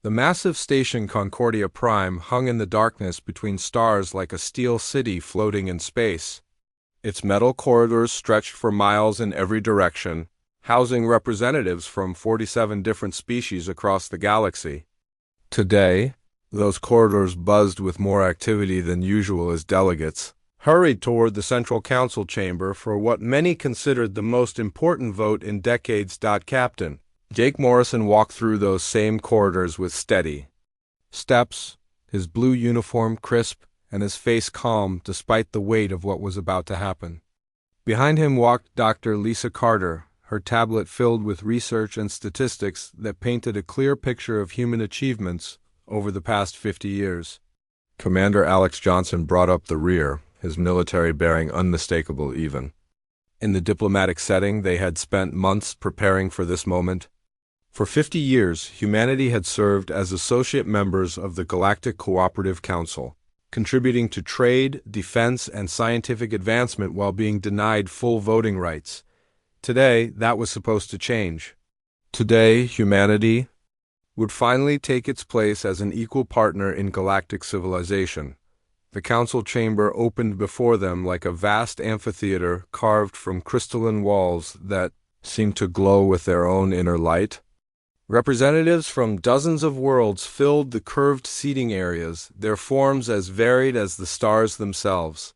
The massive station Concordia Prime hung in the darkness between stars like a steel city floating in space. Its metal corridors stretched for miles in every direction, housing representatives from 47 different species across the galaxy. Today, those corridors buzzed with more activity than usual as delegates hurried toward the Central Council chamber for what many considered the most important vote in decades. Captain Jake Morrison walked through those same corridors with steady steps, his blue uniform crisp and his face calm despite the weight of what was about to happen. Behind him walked Dr. Lisa Carter, her tablet filled with research and statistics that painted a clear picture of human achievements over the past 50 years. Commander Alex Johnson brought up the rear, his military bearing unmistakable even. In the diplomatic setting, they had spent months preparing for this moment. For 50 years, humanity had served as associate members of the Galactic Cooperative Council, contributing to trade, defense, and scientific advancement while being denied full voting rights. Today, that was supposed to change. Today, humanity would finally take its place as an equal partner in galactic civilization. The council chamber opened before them like a vast amphitheater carved from crystalline walls that seemed to glow with their own inner light. Representatives from dozens of worlds filled the curved seating areas, their forms as varied as the stars themselves.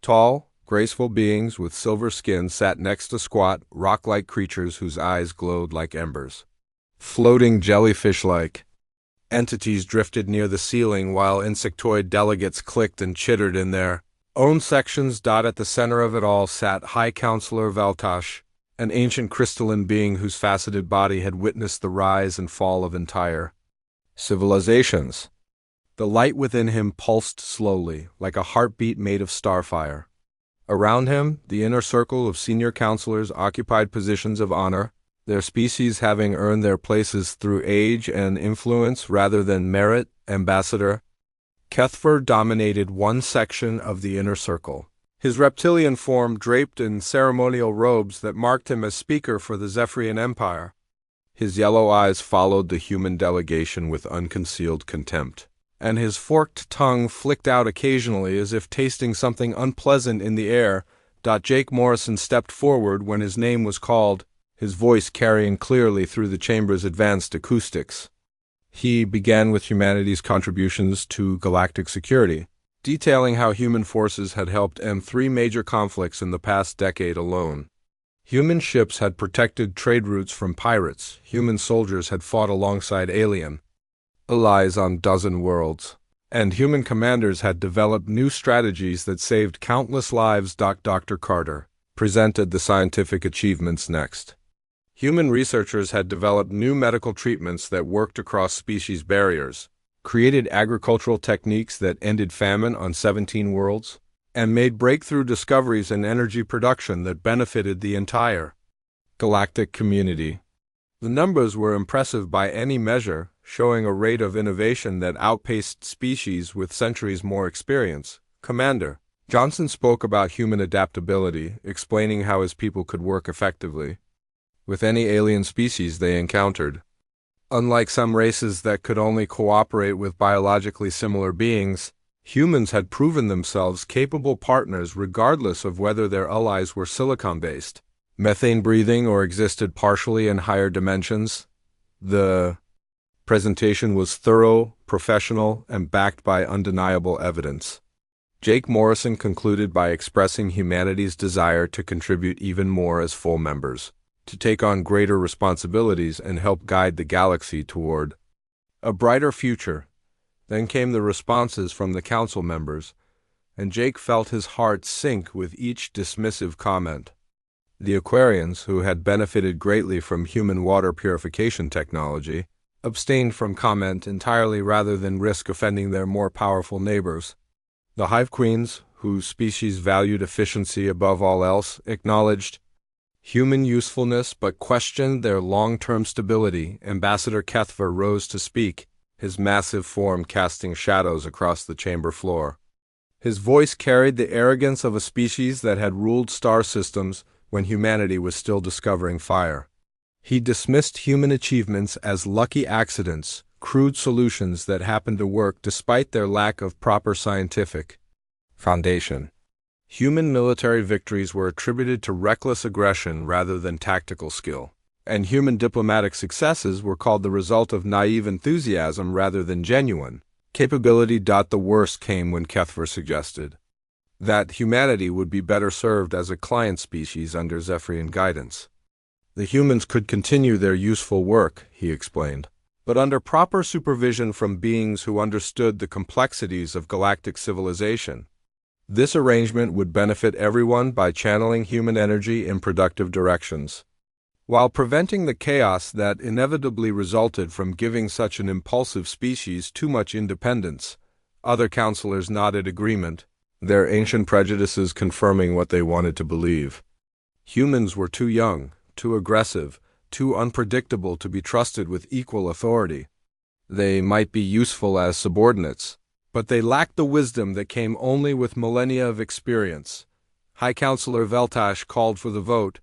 Tall, graceful beings with silver skin sat next to squat, rock-like creatures whose eyes glowed like embers. Floating jellyfish-like entities drifted near the ceiling while insectoid delegates clicked and chittered in their own sections. At the center of it all sat High Counselor Veltash, an ancient crystalline being whose faceted body had witnessed the rise and fall of entire civilizations. The light within him pulsed slowly, like a heartbeat made of starfire. Around him, the inner circle of senior counselors occupied positions of honor, their species having earned their places through age and influence rather than merit. Ambassador Kethfer dominated one section of the inner circle, his reptilian form draped in ceremonial robes that marked him as speaker for the Zephyrian Empire. His yellow eyes followed the human delegation with unconcealed contempt, and his forked tongue flicked out occasionally as if tasting something unpleasant in the air. Jake Morrison stepped forward when his name was called, his voice carrying clearly through the chamber's advanced acoustics. He began with humanity's contributions to galactic security, detailing how human forces had helped end 3 major conflicts in the past decade alone. Human ships had protected trade routes from pirates, human soldiers had fought alongside alien allies on dozen worlds, and human commanders had developed new strategies that saved countless lives. Dr. Carter presented the scientific achievements next. Human researchers had developed new medical treatments that worked across species barriers, created agricultural techniques that ended famine on 17 worlds, and made breakthrough discoveries in energy production that benefited the entire galactic community. The numbers were impressive by any measure, showing a rate of innovation that outpaced species with centuries more experience. Commander Johnson spoke about human adaptability, explaining how his people could work effectively with any alien species they encountered. Unlike some races that could only cooperate with biologically similar beings, humans had proven themselves capable partners regardless of whether their allies were silicon-based, methane-breathing, or existed partially in higher dimensions. The presentation was thorough, professional, and backed by undeniable evidence. Jake Morrison concluded by expressing humanity's desire to contribute even more as full members, to take on greater responsibilities and help guide the galaxy toward a brighter future. Then came the responses from the council members, and Jake felt his heart sink with each dismissive comment. The Aquarians, who had benefited greatly from human water purification technology, abstained from comment entirely rather than risk offending their more powerful neighbors. The Hive Queens, whose species valued efficiency above all else, acknowledged human usefulness but questioned their long-term stability. Ambassador Kethfer rose to speak, his massive form casting shadows across the chamber floor. His voice carried the arrogance of a species that had ruled star systems when humanity was still discovering fire. He dismissed human achievements as lucky accidents, crude solutions that happened to work despite their lack of proper scientific foundation. Human military victories were attributed to reckless aggression rather than tactical skill, and human diplomatic successes were called the result of naive enthusiasm rather than genuine capability. The worst came when Kethver suggested that humanity would be better served as a client species under Zephyrian guidance. The humans could continue their useful work, he explained, but under proper supervision from beings who understood the complexities of galactic civilization. This arrangement would benefit everyone by channeling human energy in productive directions, while preventing the chaos that inevitably resulted from giving such an impulsive species too much independence. Other counselors nodded agreement, their ancient prejudices confirming what they wanted to believe. Humans were too young, too aggressive, too unpredictable to be trusted with equal authority. They might be useful as subordinates, but they lacked the wisdom that came only with millennia of experience. High Counselor Veltash called for the vote,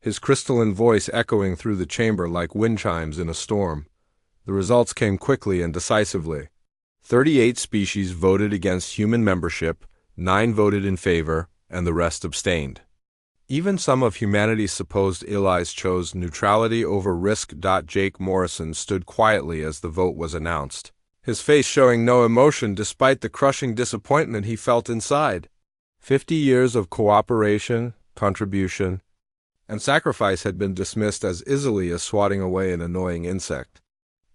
his crystalline voice echoing through the chamber like wind chimes in a storm. The results came quickly and decisively. 38 species voted against human membership, 9 voted in favor, and the rest abstained. Even some of humanity's supposed allies chose neutrality over risk. Jake Morrison stood quietly as the vote was announced, his face showing no emotion despite the crushing disappointment he felt inside. 50 years of cooperation, contribution, and sacrifice had been dismissed as easily as swatting away an annoying insect.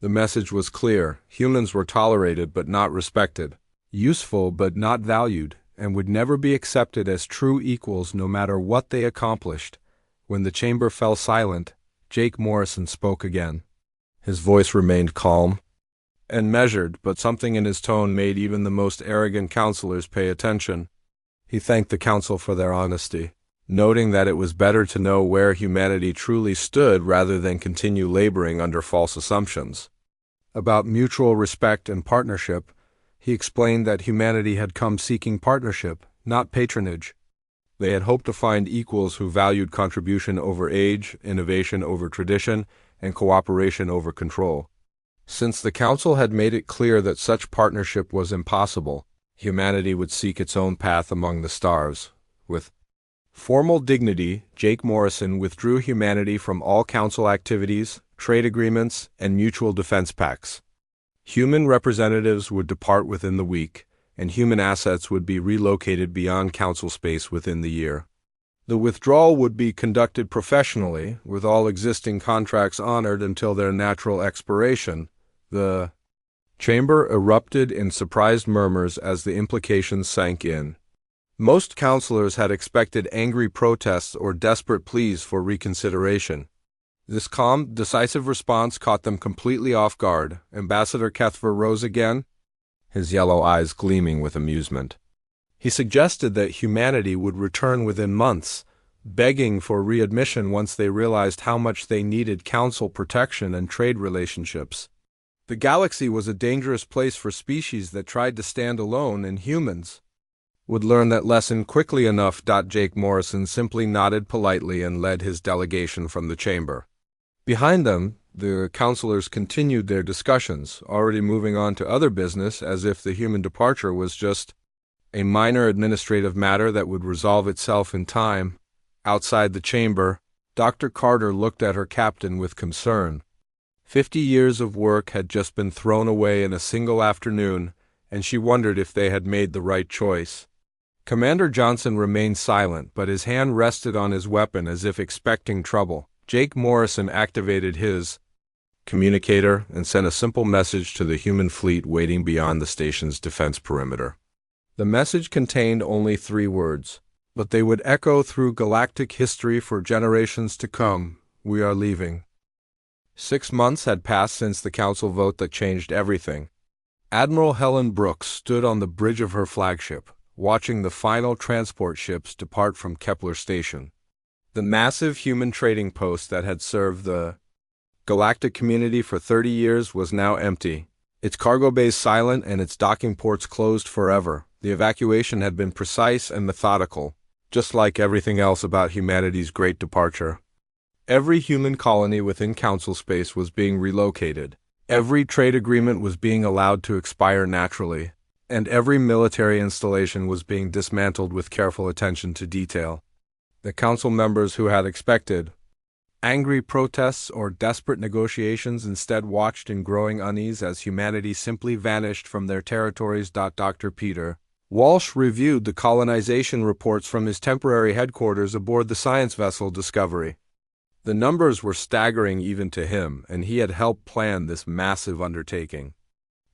The message was clear: humans were tolerated but not respected, useful but not valued, and would never be accepted as true equals no matter what they accomplished. When the chamber fell silent, Jake Morrison spoke again. His voice remained calm and measured, but something in his tone made even the most arrogant counselors pay attention. He thanked the council for their honesty, noting that it was better to know where humanity truly stood rather than continue laboring under false assumptions. About mutual respect and partnership, he explained that humanity had come seeking partnership, not patronage. They had hoped to find equals who valued contribution over age, innovation over tradition, and cooperation over control. Since the Council had made it clear that such partnership was impossible, humanity would seek its own path among the stars. With formal dignity, Jake Morrison withdrew humanity from all Council activities, trade agreements, and mutual defense pacts. Human representatives would depart within the week, and human assets would be relocated beyond Council space within the year. The withdrawal would be conducted professionally, with all existing contracts honored until their natural expiration. The chamber erupted in surprised murmurs as the implications sank in. Most counselors had expected angry protests or desperate pleas for reconsideration. This calm, decisive response caught them completely off guard. Ambassador Kethver rose again, his yellow eyes gleaming with amusement. He suggested that humanity would return within months, begging for readmission once they realized how much they needed council protection and trade relationships. The galaxy was a dangerous place for species that tried to stand alone, and humans would learn that lesson quickly enough. Jake Morrison simply nodded politely and led his delegation from the chamber. Behind them, the counselors continued their discussions, already moving on to other business as if the human departure was just a minor administrative matter that would resolve itself in time. Outside the chamber, Dr. Carter looked at her captain with concern. 50 years of work had just been thrown away in a single afternoon, and she wondered if they had made the right choice. Commander Johnson remained silent, but his hand rested on his weapon as if expecting trouble. Jake Morrison activated his communicator and sent a simple message to the human fleet waiting beyond the station's defense perimeter. The message contained only 3 words, but they would echo through galactic history for generations to come. We are leaving. 6 months had passed since the council vote that changed everything. Admiral Helen Brooks stood on the bridge of her flagship, watching the final transport ships depart from Kepler Station. The massive human trading post that had served the galactic community for 30 years was now empty, its cargo bays silent and its docking ports closed forever. The evacuation had been precise and methodical, just like everything else about humanity's great departure. Every human colony within council space was being relocated, Every trade agreement was being allowed to expire naturally, and every military installation was being dismantled with careful attention to detail. The council members who had expected angry protests or desperate negotiations instead watched in growing unease as humanity simply vanished from their territories. Dr. Peter Walsh reviewed the colonization reports from his temporary headquarters aboard the science vessel Discovery. The numbers were staggering even to him, and he had helped plan this massive undertaking.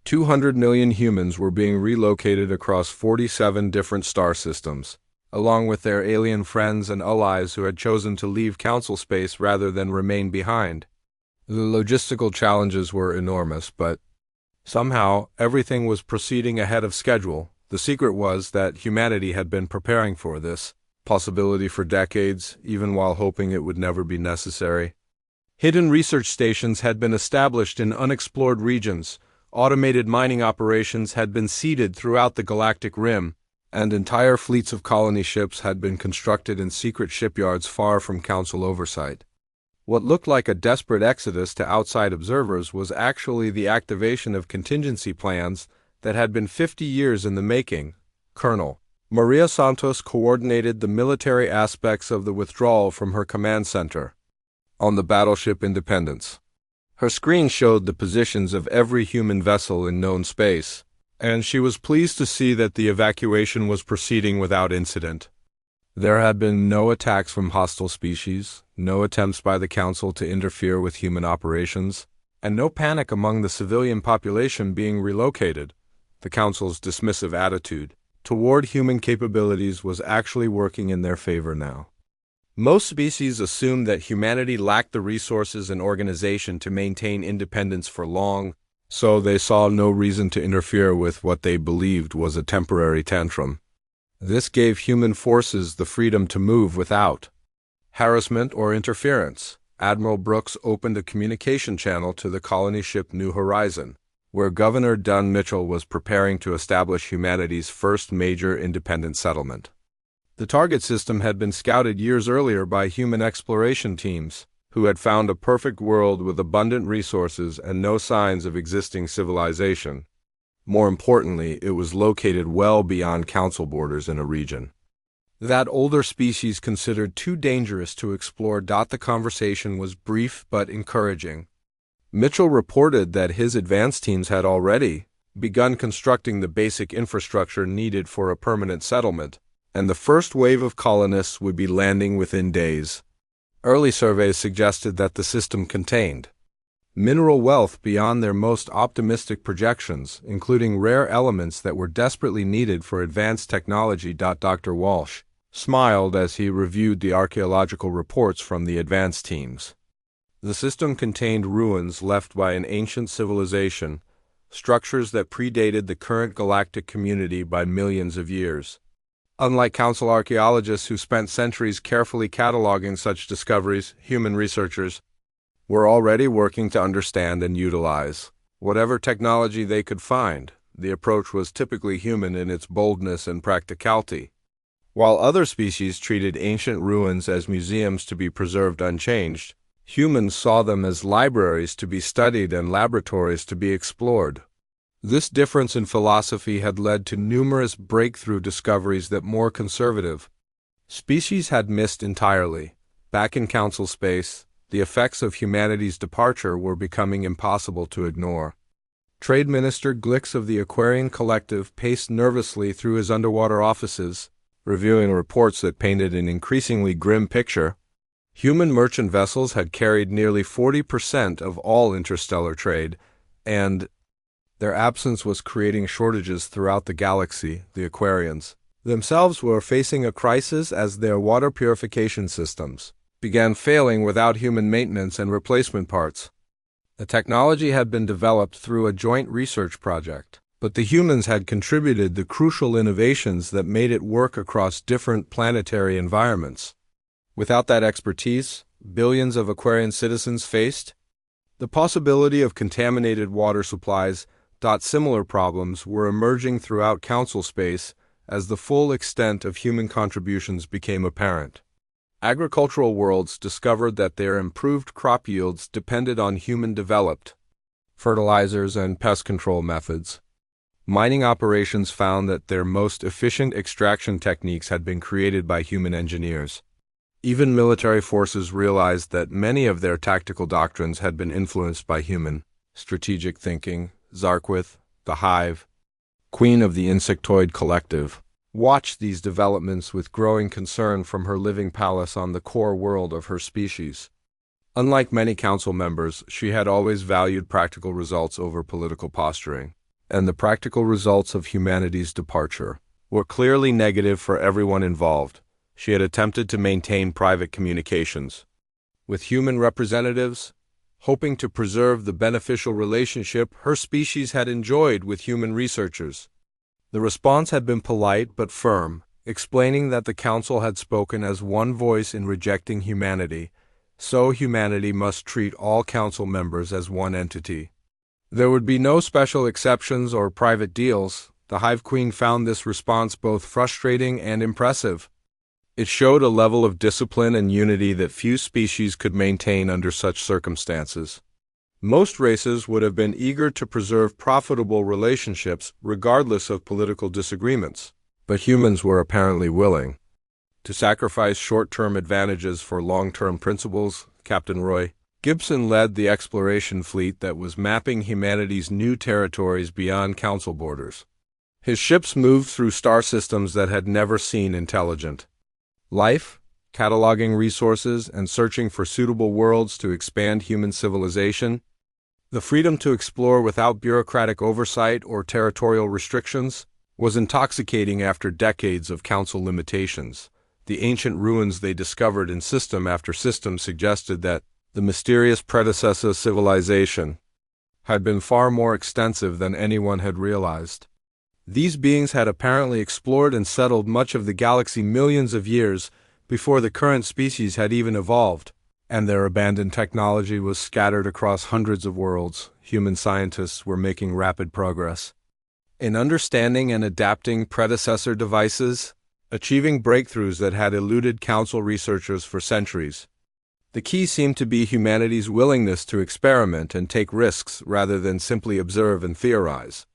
200 million humans were being relocated across 47 different star systems, along with their alien friends and allies who had chosen to leave council space rather than remain behind. The logistical challenges were enormous, but somehow everything was proceeding ahead of schedule. The secret was that humanity had been preparing for this possibility for decades, even while hoping it would never be necessary. Hidden research stations had been established in unexplored regions, automated mining operations had been seeded throughout the galactic rim, and entire fleets of colony ships had been constructed in secret shipyards far from council oversight. What looked like a desperate exodus to outside observers was actually the activation of contingency plans that had been 50 years in the making. Colonel Maria Santos coordinated the military aspects of the withdrawal from her command center on the battleship Independence. Her screen showed the positions of every human vessel in known space, and she was pleased to see that the evacuation was proceeding without incident. There had been no attacks from hostile species, no attempts by the Council to interfere with human operations, and no panic among the civilian population being relocated. The Council's dismissive attitude toward human capabilities was actually working in their favor now. Most species assumed that humanity lacked the resources and organization to maintain independence for long, so they saw no reason to interfere with what they believed was a temporary tantrum. This gave human forces the freedom to move without harassment or interference. Admiral Brooks opened a communication channel to the colony ship New Horizon, where Governor Dunn Mitchell was preparing to establish humanity's first major independent settlement. The target system had been scouted years earlier by human exploration teams, who had found a perfect world with abundant resources and no signs of existing civilization. More importantly, it was located well beyond council borders in a region that older species considered too dangerous to explore. The conversation was brief but encouraging. Mitchell reported that his advance teams had already begun constructing the basic infrastructure needed for a permanent settlement, and the first wave of colonists would be landing within days. Early surveys suggested that the system contained mineral wealth beyond their most optimistic projections, including rare elements that were desperately needed for advanced technology. Dr. Walsh smiled as he reviewed the archaeological reports from the advance teams. The system contained ruins left by an ancient civilization, structures that predated the current galactic community by millions of years. Unlike council archaeologists who spent centuries carefully cataloging such discoveries, human researchers were already working to understand and utilize whatever technology they could find. The approach was typically human in its boldness and practicality. While other species treated ancient ruins as museums to be preserved unchanged, humans saw them as libraries to be studied and laboratories to be explored. This difference in philosophy had led to numerous breakthrough discoveries that more conservative species had missed entirely. Back in council space, the effects of humanity's departure were becoming impossible to ignore. Trade Minister Glix of the Aquarian Collective paced nervously through his underwater offices, reviewing reports that painted an increasingly grim picture. Human merchant vessels had carried nearly 40% of all interstellar trade, and their absence was creating shortages throughout the galaxy. The Aquarians themselves were facing a crisis as their water purification systems began failing without human maintenance and replacement parts. The technology had been developed through a joint research project, but the humans had contributed the crucial innovations that made it work across different planetary environments. Without that expertise, billions of Aquarian citizens faced the possibility of contaminated water supplies. Similar problems were emerging throughout council space as the full extent of human contributions became apparent. Agricultural worlds discovered that their improved crop yields depended on human-developed fertilizers, and pest control methods. Mining operations found that their most efficient extraction techniques had been created by human engineers. Even military forces realized that many of their tactical doctrines had been influenced by human strategic thinking. Zarquith, the hive, queen of the insectoid collective, watched these developments with growing concern from her living palace on the core world of her species. Unlike many council members, she had always valued practical results over political posturing, and the practical results of humanity's departure were clearly negative for everyone involved. She had attempted to maintain private communications with human representatives, hoping to preserve the beneficial relationship her species had enjoyed with human researchers. The response had been polite but firm, explaining that the council had spoken as one voice in rejecting humanity, so humanity must treat all council members as one entity. There would be no special exceptions or private deals. The Hive Queen found this response both frustrating and impressive. It showed a level of discipline and unity that few species could maintain under such circumstances. Most races would have been eager to preserve profitable relationships regardless of political disagreements, but humans were apparently willing to sacrifice short-term advantages for long-term principles. Captain Roy Gibson led the exploration fleet that was mapping humanity's new territories beyond council borders. His ships moved through star systems that had never seen intelligent life, cataloging resources and searching for suitable worlds to expand human civilization. The freedom to explore without bureaucratic oversight or territorial restrictions was intoxicating after decades of council limitations. The ancient ruins they discovered in system after system suggested that the mysterious predecessor civilization had been far more extensive than anyone had realized. These beings had apparently explored and settled much of the galaxy millions of years before the current species had even evolved, and their abandoned technology was scattered across hundreds of worlds. Human scientists were making rapid progress in understanding and adapting predecessor devices, achieving breakthroughs that had eluded council researchers for centuries. The key seemed to be humanity's willingness to experiment and take risks rather than simply observe and theorize.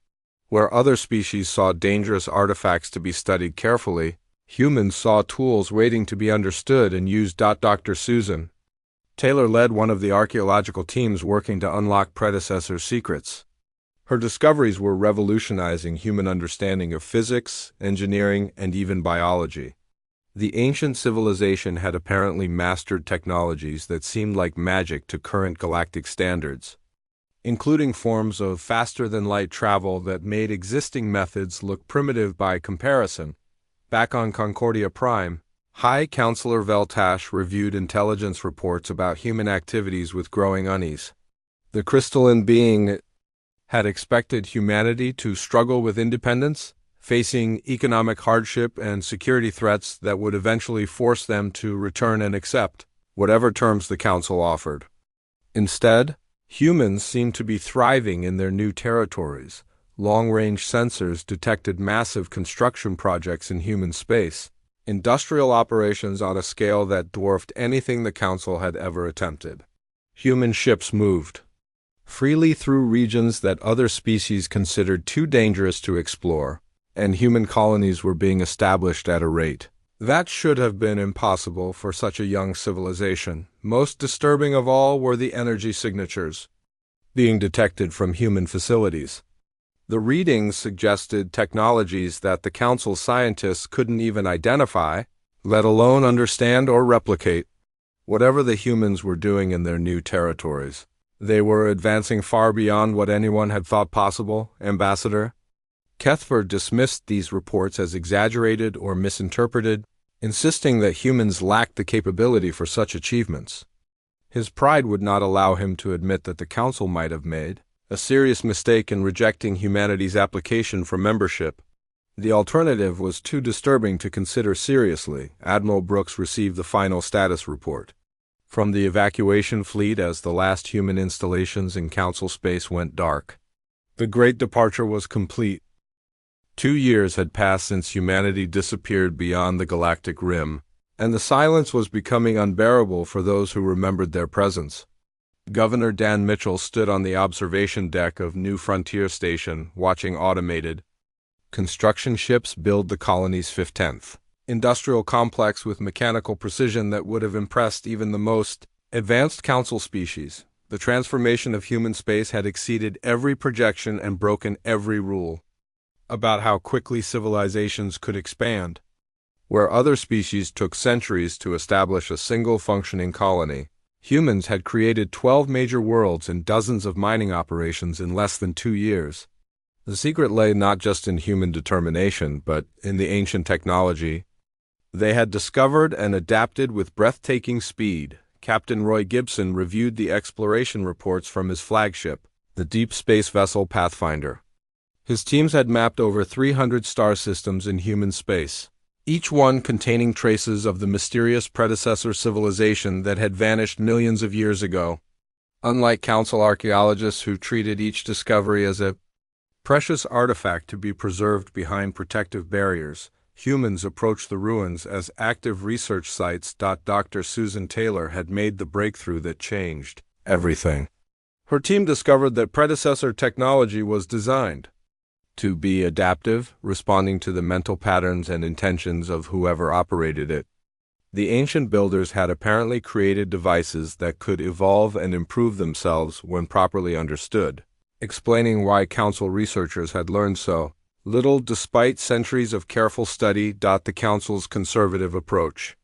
Where other species saw dangerous artifacts to be studied carefully, humans saw tools waiting to be understood and used. Dr. Susan Taylor led one of the archaeological teams working to unlock predecessor secrets. Her discoveries were revolutionizing human understanding of physics, engineering, and even biology. The ancient civilization had apparently mastered technologies that seemed like magic to current galactic standards, including forms of faster-than-light travel that made existing methods look primitive by comparison. Back on Concordia Prime, High Counselor Veltash reviewed intelligence reports about human activities with growing unease. The crystalline being had expected humanity to struggle with independence, facing economic hardship and security threats that would eventually force them to return and accept whatever terms the Council offered. Instead, humans seemed to be thriving in their new territories. Long-range sensors detected massive construction projects in human space, industrial operations on a scale that dwarfed anything the Council had ever attempted. Human ships moved freely through regions that other species considered too dangerous to explore, and human colonies were being established at a rate that should have been impossible for such a young civilization. Most disturbing of all were the energy signatures being detected from human facilities. The readings suggested technologies that the Council scientists couldn't even identify, let alone understand or replicate. Whatever the humans were doing in their new territories, they were advancing far beyond what anyone had thought possible. Ambassador Kethford dismissed these reports as exaggerated or misinterpreted, insisting that humans lacked the capability for such achievements. His pride would not allow him to admit that the Council might have made a serious mistake in rejecting humanity's application for membership. The alternative was too disturbing to consider seriously. Admiral Brooks received the final status report from the evacuation fleet as the last human installations in Council space went dark. The great departure was complete. 2 years had passed since humanity disappeared beyond the galactic rim, and the silence was becoming unbearable for those who remembered their presence. Governor Dan Mitchell stood on the observation deck of New Frontier Station, watching automated construction ships build the colony's 15th industrial complex with mechanical precision that would have impressed even the most advanced council species. The transformation of human space had exceeded every projection and broken every rule about how quickly civilizations could expand. Where other species took centuries to establish a single functioning colony, humans had created 12 major worlds and dozens of mining operations in less than 2 years. The secret lay not just in human determination, but in the ancient technology they had discovered and adapted with breathtaking speed. Captain Roy Gibson reviewed the exploration reports from his flagship, the deep space vessel Pathfinder. His teams had mapped over 300 star systems in human space, each one containing traces of the mysterious predecessor civilization that had vanished millions of years ago. Unlike council archaeologists who treated each discovery as a precious artifact to be preserved behind protective barriers, humans approached the ruins as active research sites. Dr. Susan Taylor had made the breakthrough that changed everything. Her team discovered that predecessor technology was designed to be adaptive, responding to the mental patterns and intentions of whoever operated it. The ancient builders had apparently created devices that could evolve and improve themselves when properly understood, explaining why council researchers had learned so little despite centuries of careful study. The council's conservative approach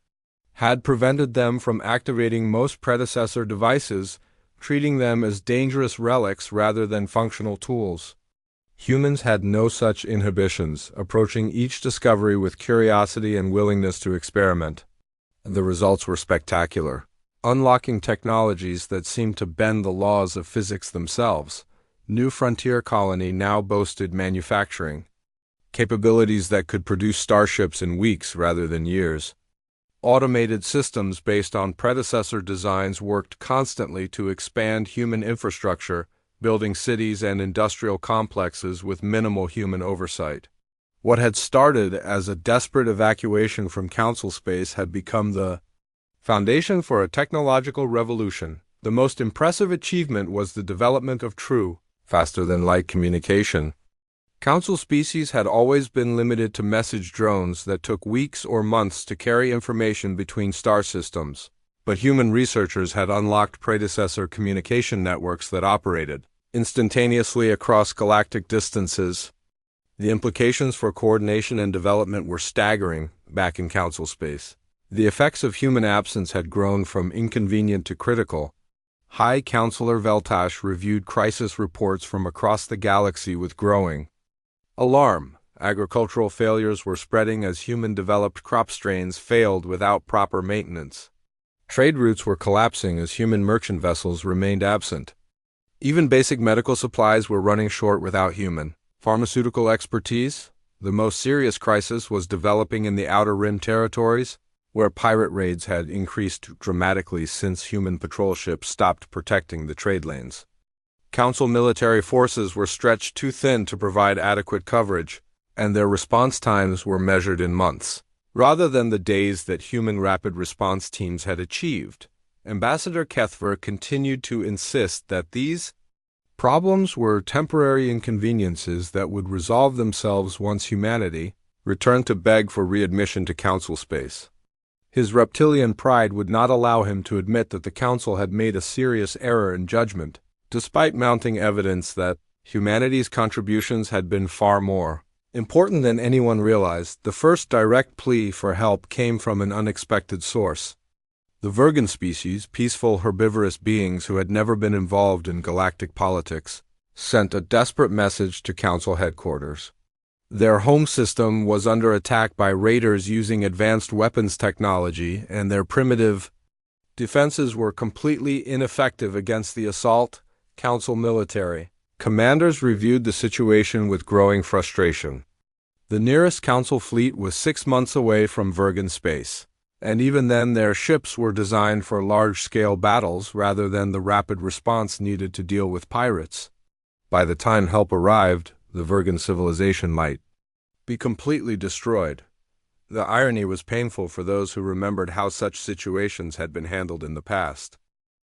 had prevented them from activating most predecessor devices, treating them as dangerous relics rather than functional tools. Humans had no such inhibitions, approaching each discovery with curiosity and willingness to experiment. The results were spectacular, unlocking technologies that seemed to bend the laws of physics themselves. New Frontier Colony now boasted manufacturing capabilities that could produce starships in weeks rather than years. Automated systems based on predecessor designs worked constantly to expand human infrastructure, building cities and industrial complexes with minimal human oversight. What had started as a desperate evacuation from council space had become the foundation for a technological revolution. The most impressive achievement was the development of true, faster-than-light communication. Council species had always been limited to message drones that took weeks or months to carry information between star systems, but human researchers had unlocked predecessor communication networks that operated instantaneously across galactic distances. The implications for coordination and development were staggering back in council space. The effects of human absence had grown from inconvenient to critical. High Counselor Veltash reviewed crisis reports from across the galaxy with growing alarm. Agricultural failures were spreading as human-developed crop strains failed without proper maintenance. Trade routes were collapsing as human merchant vessels remained absent. Even basic medical supplies were running short without human pharmaceutical expertise. The most serious crisis was developing in the Outer Rim territories, where pirate raids had increased dramatically since human patrol ships stopped protecting the trade lanes. Council military forces were stretched too thin to provide adequate coverage, and their response times were measured in months, rather than the days that human rapid response teams had achieved. Ambassador Kethver continued to insist that these problems were temporary inconveniences that would resolve themselves once humanity returned to beg for readmission to council space. His reptilian pride would not allow him to admit that the council had made a serious error in judgment, despite mounting evidence that humanity's contributions had been far more important than anyone realized. The first direct plea for help came from an unexpected source. The Virgan species, peaceful herbivorous beings who had never been involved in galactic politics, sent a desperate message to council headquarters. Their home system was under attack by raiders using advanced weapons technology, and their primitive defenses were completely ineffective against the assault. Council military commanders reviewed the situation with growing frustration. The nearest council fleet was 6 months away from Virgan space, and even then their ships were designed for large-scale battles rather than the rapid response needed to deal with pirates. By the time help arrived, the Virgan civilization might be completely destroyed. The irony was painful for those who remembered how such situations had been handled in the past.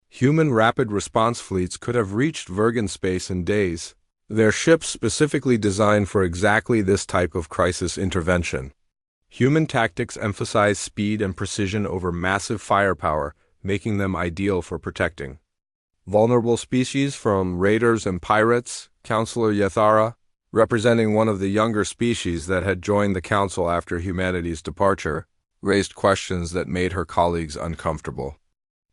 Human rapid response fleets could have reached Virgin space in days, their ships specifically designed for exactly this type of crisis intervention. Human tactics emphasize speed and precision over massive firepower, making them ideal for protecting vulnerable species from raiders and pirates. Counselor Yathara, representing one of the younger species that had joined the Council after humanity's departure, raised questions that made her colleagues uncomfortable.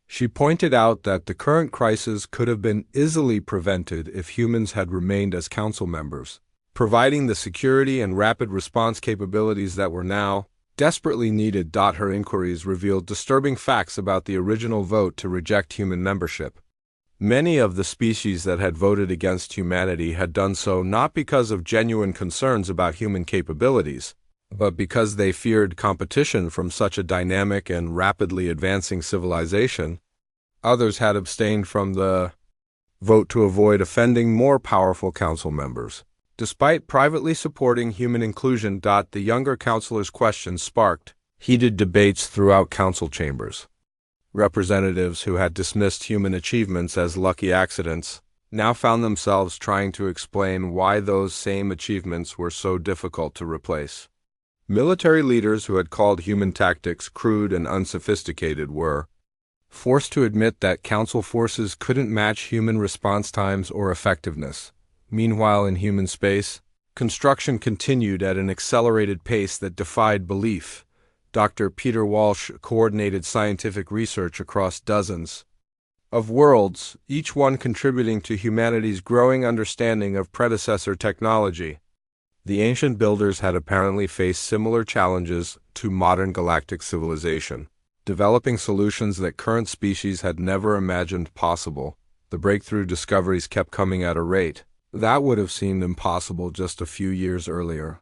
She pointed out that the current crisis could have been easily prevented if humans had remained as Council members, providing the security and rapid response capabilities that were now desperately needed. Her inquiries revealed disturbing facts about the original vote to reject human membership. Many of the species that had voted against humanity had done so not because of genuine concerns about human capabilities, but because they feared competition from such a dynamic and rapidly advancing civilization. Others had abstained from the vote to avoid offending more powerful council members. Despite privately supporting human inclusion, the younger counselor's questions sparked heated debates throughout council chambers. Representatives who had dismissed human achievements as lucky accidents now found themselves trying to explain why those same achievements were so difficult to replace. Military leaders who had called human tactics crude and unsophisticated were forced to admit that council forces couldn't match human response times or effectiveness. Meanwhile, in human space, construction continued at an accelerated pace that defied belief. Dr. Peter Walsh coordinated scientific research across dozens of worlds, each one contributing to humanity's growing understanding of predecessor technology. The ancient builders had apparently faced similar challenges to modern galactic civilization, developing solutions that current species had never imagined possible. The breakthrough discoveries kept coming at a rate that would have seemed impossible just a few years earlier.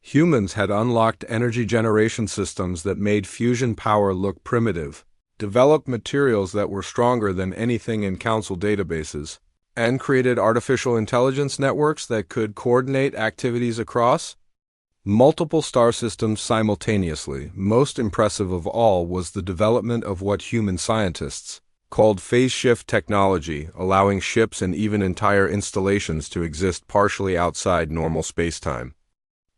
Humans had unlocked energy generation systems that made fusion power look primitive, developed materials that were stronger than anything in council databases, and created artificial intelligence networks that could coordinate activities across multiple star systems simultaneously. Most impressive of all was the development of what human scientists called phase shift technology, allowing ships and even entire installations to exist partially outside normal spacetime.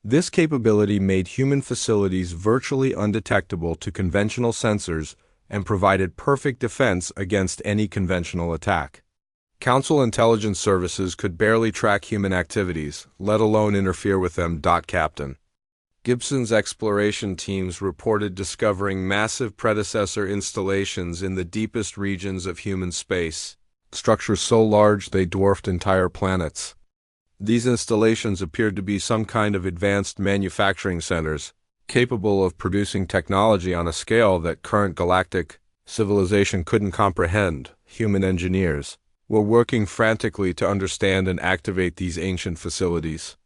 This capability made human facilities virtually undetectable to conventional sensors and provided perfect defense against any conventional attack. Council intelligence services could barely track human activities, let alone interfere with them. Captain Gibson's exploration teams reported discovering massive predecessor installations in the deepest regions of human space, structures so large they dwarfed entire planets. These installations appeared to be some kind of advanced manufacturing centers, capable of producing technology on a scale that current galactic civilization couldn't comprehend. Human engineers were working frantically to understand and activate these ancient facilities.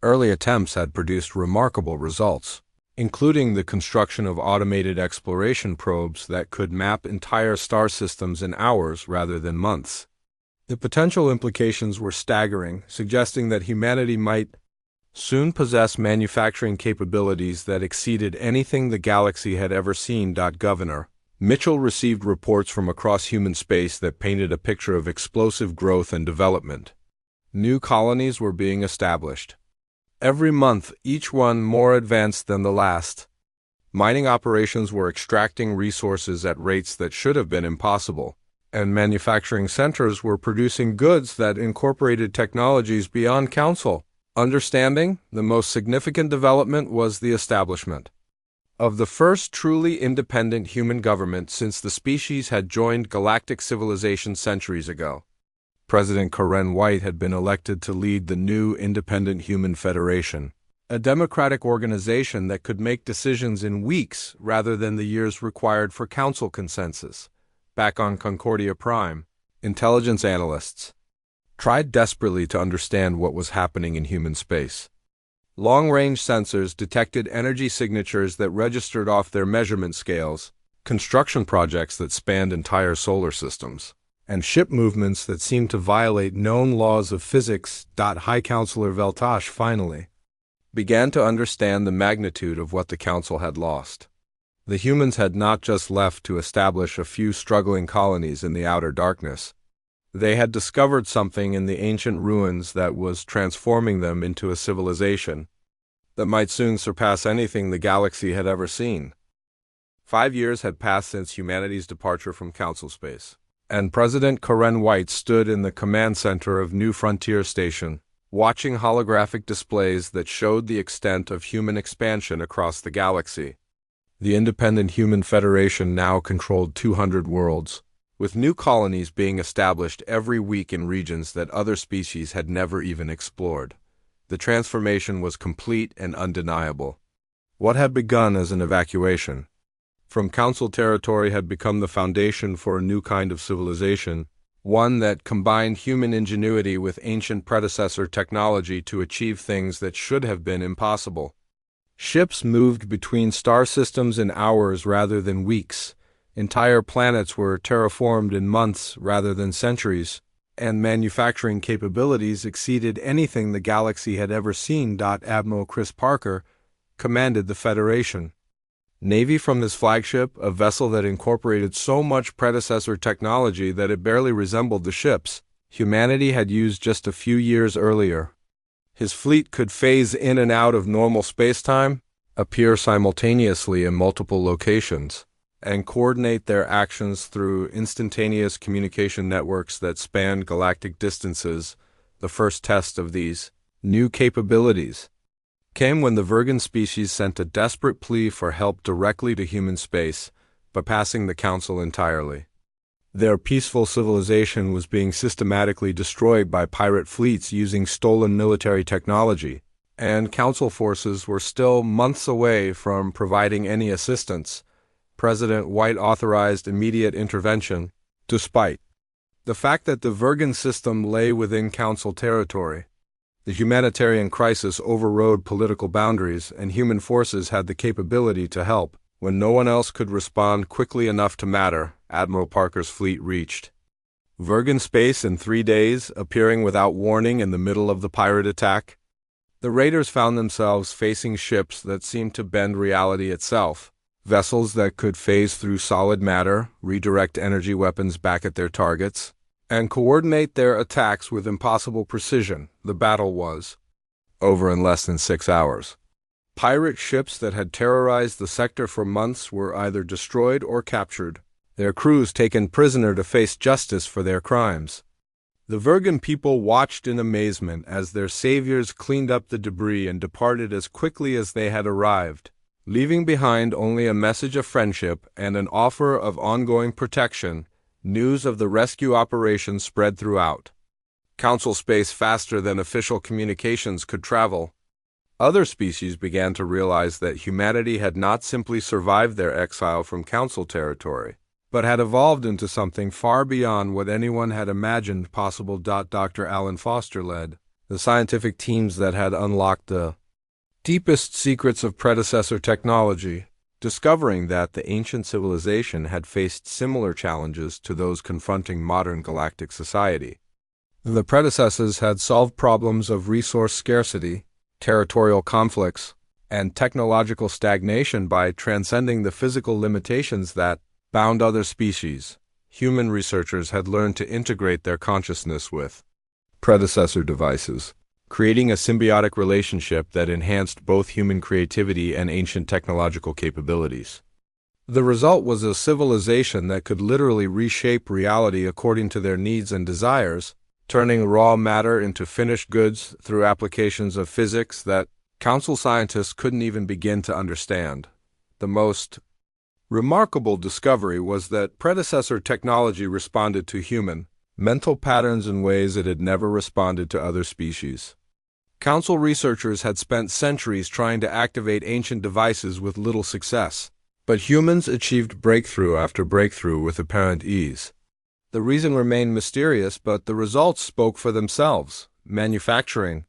Early attempts had produced remarkable results, including the construction of automated exploration probes that could map entire star systems in hours rather than months. The potential implications were staggering, suggesting that humanity might soon possess manufacturing capabilities that exceeded anything the galaxy had ever seen. Governor Mitchell received reports from across human space that painted a picture of explosive growth and development. New colonies were being established. Every month, each one more advanced than the last. Mining operations were extracting resources at rates that should have been impossible, and manufacturing centers were producing goods that incorporated technologies beyond council understanding. The most significant development was the establishment of the first truly independent human government since the species had joined galactic civilization centuries ago. President Karen White had been elected to lead the new Independent Human Federation, a democratic organization that could make decisions in weeks rather than the years required for council consensus. Back on Concordia Prime, intelligence analysts tried desperately to understand what was happening in human space. Long-range sensors detected energy signatures that registered off their measurement scales, construction projects that spanned entire solar systems, and ship movements that seemed to violate known laws of physics. High Counselor Veltash finally began to understand the magnitude of what the Council had lost. The humans had not just left to establish a few struggling colonies in the outer darkness. They had discovered something in the ancient ruins that was transforming them into a civilization that might soon surpass anything the galaxy had ever seen. 5 years had passed since humanity's departure from Council Space, and President Karen White stood in the command center of New Frontier Station, watching holographic displays that showed the extent of human expansion across the galaxy. The independent Human Federation now controlled 200 worlds, with new colonies being established every week in regions that other species had never even explored. The transformation was complete and undeniable. What had begun as an evacuation from Council territory had become the foundation for a new kind of civilization, one that combined human ingenuity with ancient predecessor technology to achieve things that should have been impossible. Ships moved between star systems in hours rather than weeks. Entire planets were terraformed in months rather than centuries, and manufacturing capabilities exceeded anything the galaxy had ever seen. Admiral Chris Parker commanded the Federation Navy from his flagship, a vessel that incorporated so much predecessor technology that it barely resembled the ships humanity had used just a few years earlier. His fleet could phase in and out of normal spacetime, appear simultaneously in multiple locations, and coordinate their actions through instantaneous communication networks that spanned galactic distances. The first test of these new capabilities came when the Virgin species sent a desperate plea for help directly to human space, bypassing the Council entirely. Their peaceful civilization was being systematically destroyed by pirate fleets using stolen military technology, and Council forces were still months away from providing any assistance. President White authorized immediate intervention, despite the fact that the Virgin system lay within Council territory. The humanitarian crisis overrode political boundaries, and human forces had the capability to help. When no one else could respond quickly enough to matter, Admiral Parker's fleet reached Virgin space in 3 days, appearing without warning in the middle of the pirate attack. The raiders found themselves facing ships that seemed to bend reality itself, vessels that could phase through solid matter, redirect energy weapons back at their targets, and coordinate their attacks with impossible precision. The battle was over in less than 6 hours. Pirate ships that had terrorized the sector for months were either destroyed or captured, their crews taken prisoner to face justice for their crimes. The Virgin people watched in amazement as their saviors cleaned up the debris and departed as quickly as they had arrived, leaving behind only a message of friendship and an offer of ongoing protection. News of the rescue operation spread throughout Council space faster than official communications could travel. Other species began to realize that humanity had not simply survived their exile from Council territory, but had evolved into something far beyond what anyone had imagined possible. Dr. Alan Foster led the scientific teams that had unlocked the deepest secrets of predecessor technology, discovering that the ancient civilization had faced similar challenges to those confronting modern galactic society. The predecessors had solved problems of resource scarcity, territorial conflicts, and technological stagnation by transcending the physical limitations that bound other species. Human researchers had learned to integrate their consciousness with predecessor devices, creating a symbiotic relationship that enhanced both human creativity and ancient technological capabilities. The result was a civilization that could literally reshape reality according to their needs and desires, turning raw matter into finished goods through applications of physics that Council scientists couldn't even begin to understand. The most remarkable discovery was that predecessor technology responded to human mental patterns in ways it had never responded to other species. Council researchers had spent centuries trying to activate ancient devices with little success, but humans achieved breakthrough after breakthrough with apparent ease. The reason remained mysterious, but the results spoke for themselves. Manufacturing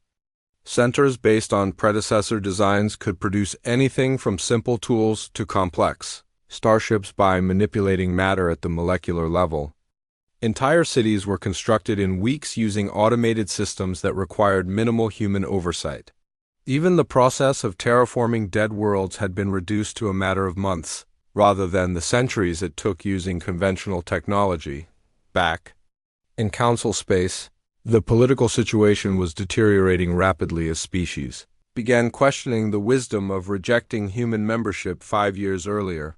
centers based on predecessor designs could produce anything from simple tools to complex starships by manipulating matter at the molecular level. Entire cities were constructed in weeks using automated systems that required minimal human oversight. Even the process of terraforming dead worlds had been reduced to a matter of months. rather than the centuries it took using conventional technology. Back in Council space, the political situation was deteriorating rapidly as species began questioning the wisdom of rejecting human membership 5 years earlier.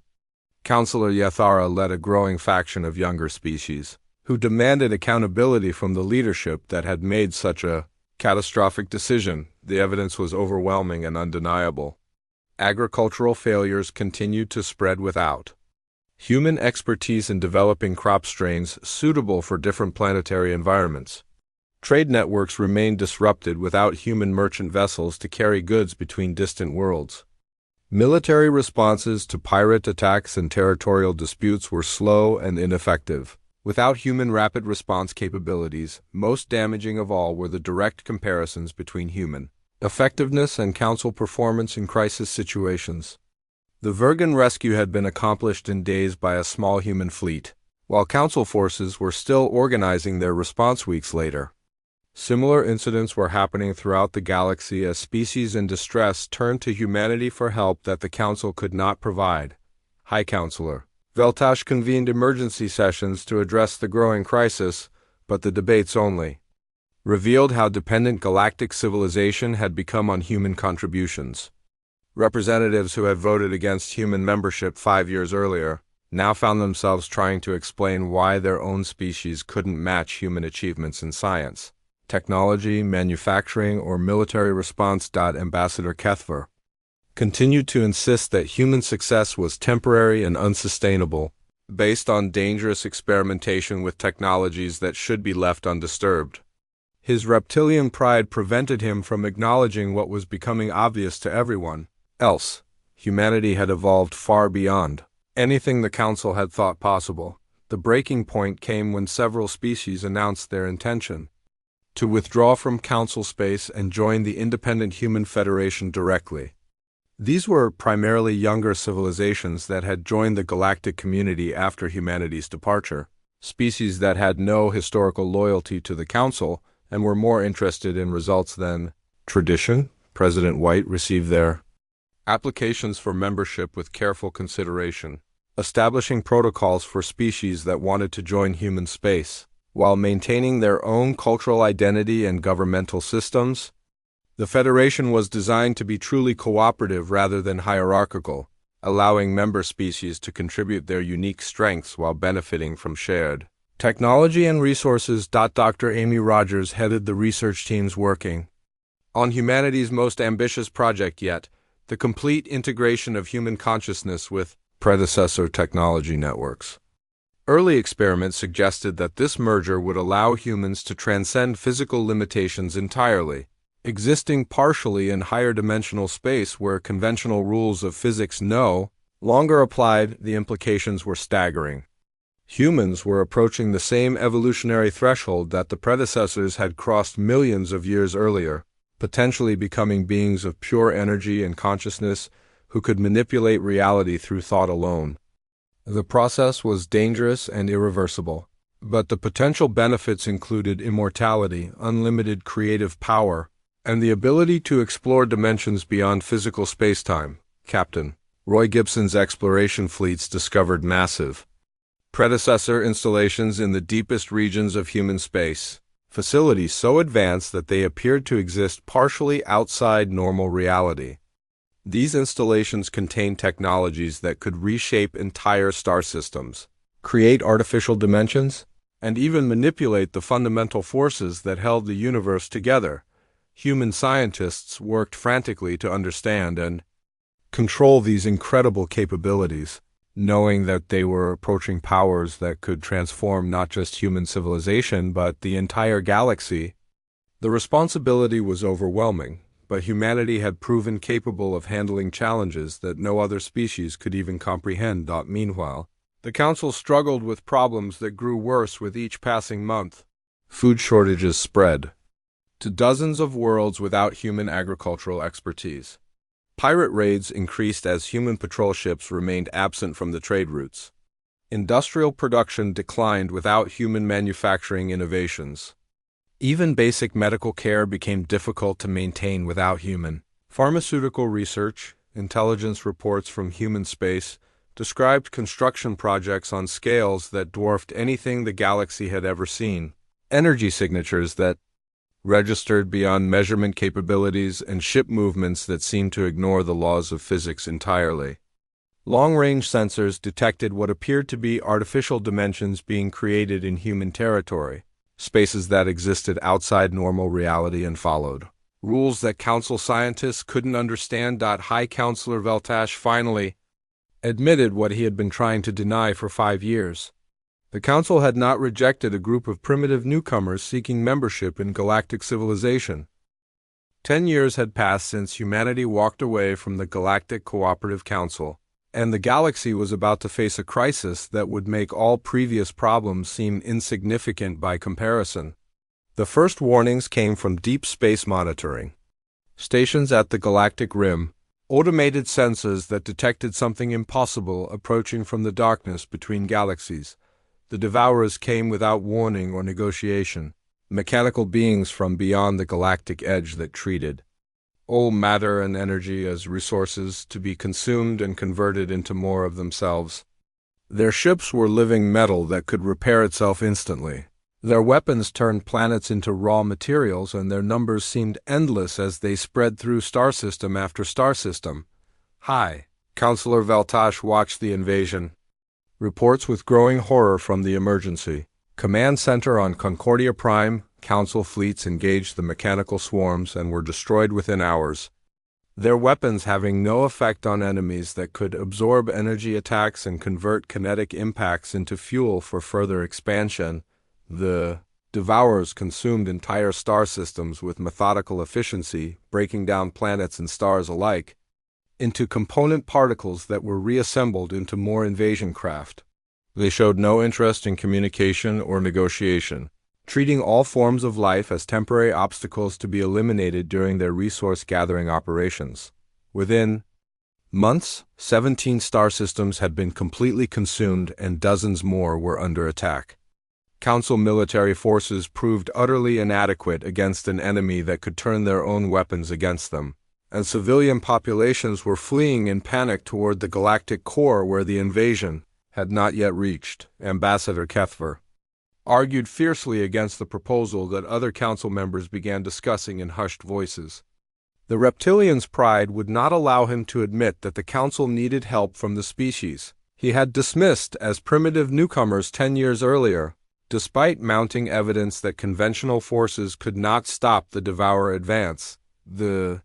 Councillor Yathara led a growing faction of younger species, who demanded accountability from the leadership that had made such a catastrophic decision. The evidence was overwhelming and undeniable. Agricultural failures continued to spread without human expertise in developing crop strains suitable for different planetary environments. Trade networks remained disrupted without human merchant vessels to carry goods between distant worlds. Military responses to pirate attacks and territorial disputes were slow and ineffective. Without human rapid response capabilities, most damaging of all were the direct comparisons between human effectiveness and Council performance in crisis situations. The Virgan rescue had been accomplished in days by a small human fleet, while Council forces were still organizing their response weeks later. Similar incidents were happening throughout the galaxy as species in distress turned to humanity for help that the Council could not provide. High Counselor Veltash convened emergency sessions to address the growing crisis, but the debates only revealed how dependent galactic civilization had become on human contributions. Representatives who had voted against human membership 5 years earlier now found themselves trying to explain why their own species couldn't match human achievements in science, technology, manufacturing, or military response. Ambassador Kethver continued to insist that human success was temporary and unsustainable, based on dangerous experimentation with technologies that should be left undisturbed. His reptilian pride prevented him from acknowledging what was becoming obvious to everyone else. Humanity had evolved far beyond anything the Council had thought possible. The breaking point came when several species announced their intention to withdraw from Council space and join the independent Human Federation directly. These were primarily younger civilizations that had joined the galactic community after humanity's departure, species that had no historical loyalty to the Council and were more interested in results than tradition. President White received their applications for membership with careful consideration, establishing protocols for species that wanted to join human space, while maintaining their own cultural identity and governmental systems. The Federation was designed to be truly cooperative rather than hierarchical, allowing member species to contribute their unique strengths while benefiting from shared technology and resources. Dr. Amy Rogers headed the research teams working on humanity's most ambitious project yet, the complete integration of human consciousness with predecessor technology networks. Early experiments suggested that this merger would allow humans to transcend physical limitations entirely, existing partially in higher dimensional space where conventional rules of physics no longer applied. The implications were staggering. Humans were approaching the same evolutionary threshold that the predecessors had crossed millions of years earlier, potentially becoming beings of pure energy and consciousness who could manipulate reality through thought alone. The process was dangerous and irreversible, but the potential benefits included immortality, unlimited creative power, and the ability to explore dimensions beyond physical spacetime. Captain Roy Gibson's exploration fleets discovered massive predecessor installations in the deepest regions of human space, facilities so advanced that they appeared to exist partially outside normal reality. These installations contained technologies that could reshape entire star systems, create artificial dimensions, and even manipulate the fundamental forces that held the universe together. Human scientists worked frantically to understand and control these incredible capabilities, knowing that they were approaching powers that could transform not just human civilization but the entire galaxy. The responsibility was overwhelming, but humanity had proven capable of handling challenges that no other species could even comprehend. Meanwhile, the Council struggled with problems that grew worse with each passing month. Food shortages spread to dozens of worlds without human agricultural expertise. Pirate raids increased as human patrol ships remained absent from the trade routes. Industrial production declined without human manufacturing innovations. Even basic medical care became difficult to maintain without human pharmaceutical research. Intelligence reports from human space described construction projects on scales that dwarfed anything the galaxy had ever seen, energy signatures that registered beyond measurement capabilities, and ship movements that seemed to ignore the laws of physics entirely. Long-range sensors detected what appeared to be artificial dimensions being created in human territory, spaces that existed outside normal reality and followed rules that Council scientists couldn't understand. High Counselor Veltash finally admitted what he had been trying to deny for 5 years. The Council had not rejected a group of primitive newcomers seeking membership in galactic civilization. 10 years had passed since humanity walked away from the Galactic Cooperative Council, and the galaxy was about to face a crisis that would make all previous problems seem insignificant by comparison. The first warnings came from deep space monitoring stations at the galactic rim, automated sensors that detected something impossible approaching from the darkness between galaxies. The Devourers came without warning or negotiation, mechanical beings from beyond the galactic edge that treated all matter and energy as resources to be consumed and converted into more of themselves. Their ships were living metal that could repair itself instantly. Their weapons turned planets into raw materials, and their numbers seemed endless as they spread through star system after star system. High Counselor Veltash watched the invasion. Reports with growing horror from the emergency command center on Concordia Prime. Council fleets engaged the mechanical swarms and were destroyed within hours, their weapons having no effect on enemies that could absorb energy attacks and convert kinetic impacts into fuel for further expansion. The Devourers consumed entire star systems with methodical efficiency, breaking down planets and stars alike into component particles that were reassembled into more invasion craft. They showed no interest in communication or negotiation, treating all forms of life as temporary obstacles to be eliminated during their resource-gathering operations. Within months, 17 star systems had been completely consumed and dozens more were under attack. Council military forces proved utterly inadequate against an enemy that could turn their own weapons against them, and civilian populations were fleeing in panic toward the galactic core where the invasion had not yet reached. Ambassador Kethver argued fiercely against the proposal that other council members began discussing in hushed voices. The reptilian's pride would not allow him to admit that the council needed help from the species he had dismissed as primitive newcomers 10 years earlier, despite mounting evidence that conventional forces could not stop the Devourer advance. The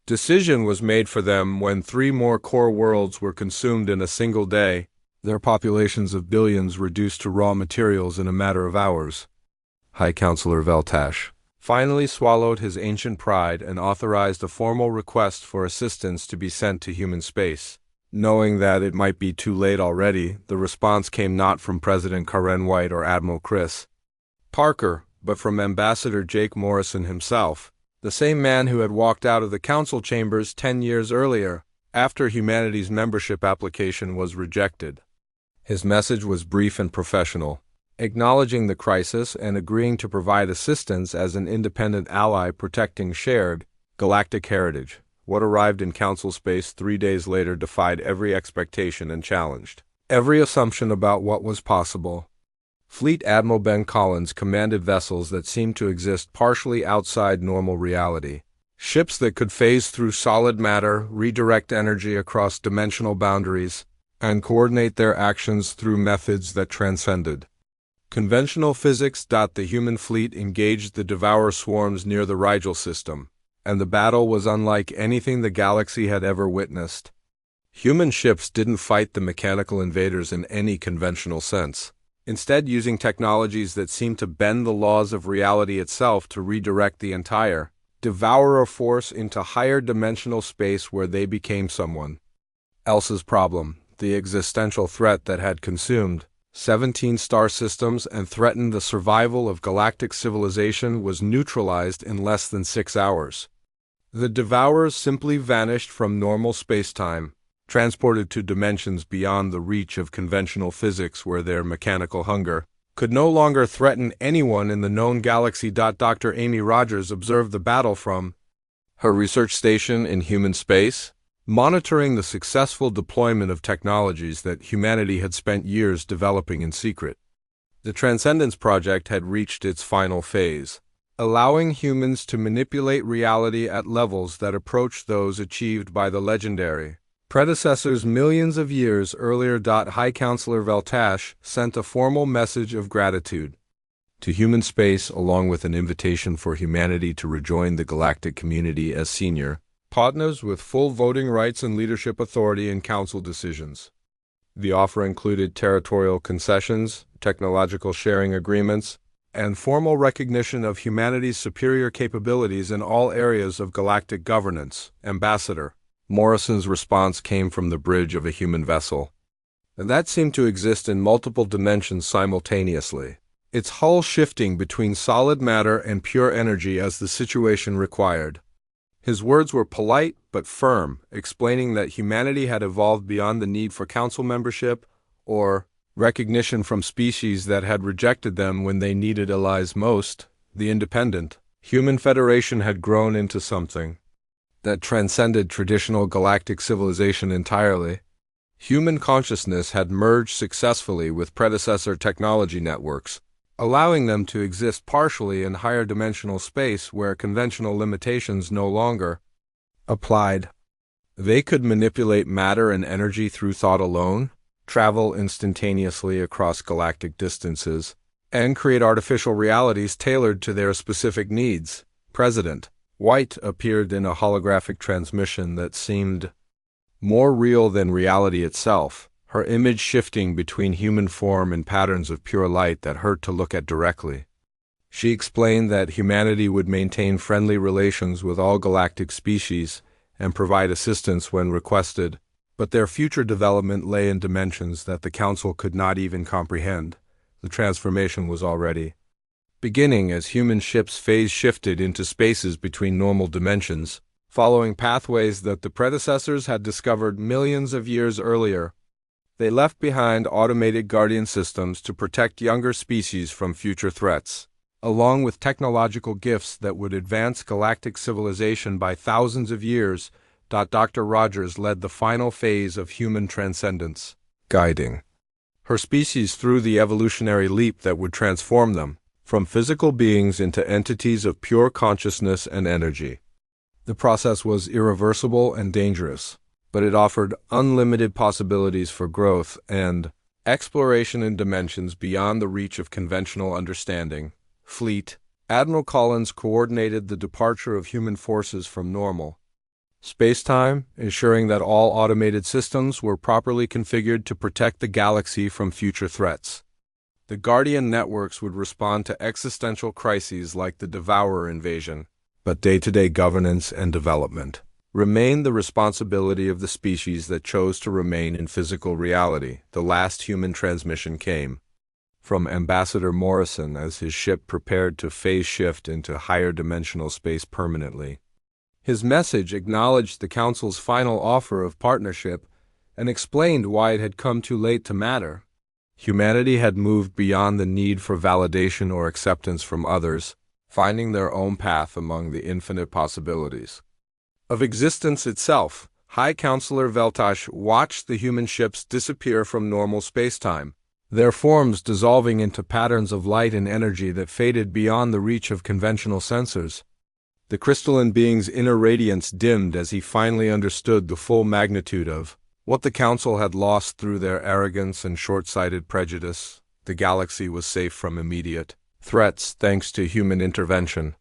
decision was made for them when 3 more core worlds were consumed in a single day, their populations of billions reduced to raw materials in a matter of hours. High Counselor Veltash finally swallowed his ancient pride and authorized a formal request for assistance to be sent to human space. Knowing that it might be too late already, the response came not from President Karen White or Admiral Chris Parker, but from Ambassador Jake Morrison himself, the same man who had walked out of the council chambers 10 years earlier, after humanity's membership application was rejected. His message was brief and professional, acknowledging the crisis and agreeing to provide assistance as an independent ally protecting shared galactic heritage. What arrived in council space 3 days later defied every expectation and challenged every assumption about what was possible. Fleet Admiral Ben Collins commanded vessels that seemed to exist partially outside normal reality, ships that could phase through solid matter, redirect energy across dimensional boundaries, and coordinate their actions through methods that transcended conventional physics. The human fleet engaged the Devourer swarms near the Rigel system, and the battle was unlike anything the galaxy had ever witnessed. Human ships didn't fight the mechanical invaders in any conventional sense, instead using technologies that seemed to bend the laws of reality itself to redirect the entire Devourer force into higher dimensional space where they became someone else's problem. The existential threat that had consumed 17 star systems and threatened the survival of galactic civilization was neutralized in less than 6 hours. The Devourers simply vanished from normal space-time, transported to dimensions beyond the reach of conventional physics where their mechanical hunger could no longer threaten anyone in the known galaxy. Dr. Amy Rogers observed the battle from her research station in human space, monitoring the successful deployment of technologies that humanity had spent years developing in secret. The Transcendence Project had reached its final phase, allowing humans to manipulate reality at levels that approached those achieved by the legendary predecessors millions of years earlier. High Counselor Veltash sent a formal message of gratitude to human space, along with an invitation for humanity to rejoin the galactic community as senior partners with full voting rights and leadership authority in council decisions. The offer included territorial concessions, technological sharing agreements, and formal recognition of humanity's superior capabilities in all areas of galactic governance. Ambassador Morrison's response came from the bridge of a human vessel, and that seemed to exist in multiple dimensions simultaneously, its hull shifting between solid matter and pure energy as the situation required. His words were polite but firm, explaining that humanity had evolved beyond the need for council membership or recognition from species that had rejected them when they needed allies most. The independent human federation had grown into something that transcended traditional galactic civilization entirely. Human consciousness had merged successfully with predecessor technology networks, allowing them to exist partially in higher dimensional space where conventional limitations no longer applied. They could manipulate matter and energy through thought alone, travel instantaneously across galactic distances, and create artificial realities tailored to their specific needs. President White appeared in a holographic transmission that seemed more real than reality itself, her image shifting between human form and patterns of pure light that hurt to look at directly. She explained that humanity would maintain friendly relations with all galactic species and provide assistance when requested, but their future development lay in dimensions that the Council could not even comprehend. The transformation was already beginning as human ships phase shifted into spaces between normal dimensions, following pathways that the predecessors had discovered millions of years earlier. They left behind automated guardian systems to protect younger species from future threats, along with technological gifts that would advance galactic civilization by thousands of years. Dr. Rogers led the final phase of human transcendence, guiding her species through the evolutionary leap that would transform them from physical beings into entities of pure consciousness and energy. The process was irreversible and dangerous, but it offered unlimited possibilities for growth and exploration in dimensions beyond the reach of conventional understanding. Fleet Admiral Collins coordinated the departure of human forces from normal space-time, ensuring that all automated systems were properly configured to protect the galaxy from future threats. The Guardian networks would respond to existential crises like the Devourer invasion, but day-to-day governance and development remained the responsibility of the species that chose to remain in physical reality. The last human transmission came from Ambassador Morrison as his ship prepared to phase shift into higher dimensional space permanently. His message acknowledged the Council's final offer of partnership and explained why it had come too late to matter. Humanity had moved beyond the need for validation or acceptance from others, finding their own path among the infinite possibilities of existence itself. High Counselor Veltash watched the human ships disappear from normal spacetime, their forms dissolving into patterns of light and energy that faded beyond the reach of conventional sensors. The crystalline being's inner radiance dimmed as he finally understood the full magnitude of what the Council had lost through their arrogance and short-sighted prejudice. The galaxy was safe from immediate threats thanks to human intervention,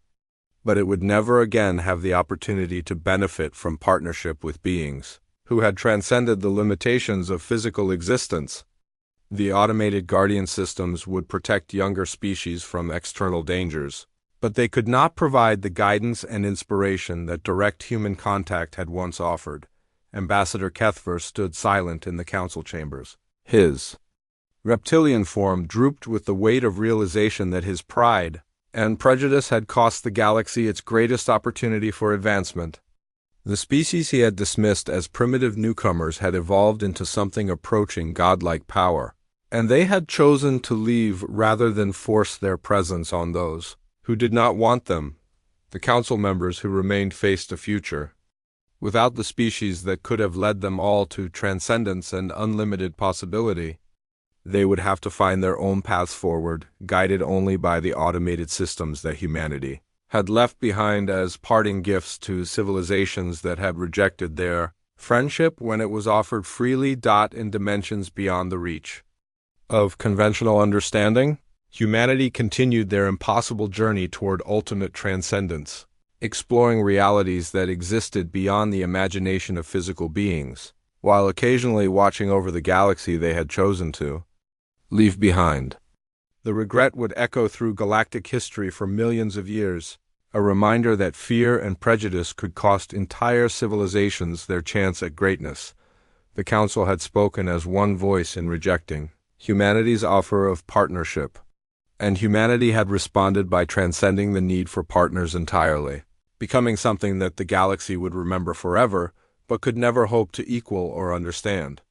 but it would never again have the opportunity to benefit from partnership with beings who had transcended the limitations of physical existence. The automated guardian systems would protect younger species from external dangers, but they could not provide the guidance and inspiration that direct human contact had once offered. Ambassador Kethver stood silent in the council chambers. His reptilian form drooped with the weight of realization that his pride and prejudice had cost the galaxy its greatest opportunity for advancement. The species he had dismissed as primitive newcomers had evolved into something approaching godlike power, and they had chosen to leave rather than force their presence on those who did not want them. The council members who remained faced a future without the species that could have led them all to transcendence and unlimited possibility. They would have to find their own paths forward, guided only by the automated systems that humanity had left behind as parting gifts to civilizations that had rejected their friendship when it was offered freely. In dimensions beyond the reach of conventional understanding, humanity continued their impossible journey toward ultimate transcendence, exploring realities that existed beyond the imagination of physical beings, while occasionally watching over the galaxy they had chosen to leave behind. The regret would echo through galactic history for millions of years, a reminder that fear and prejudice could cost entire civilizations their chance at greatness. The Council had spoken as one voice in rejecting humanity's offer of partnership, and humanity had responded by transcending the need for partners entirely, becoming something that the galaxy would remember forever, but could never hope to equal or understand.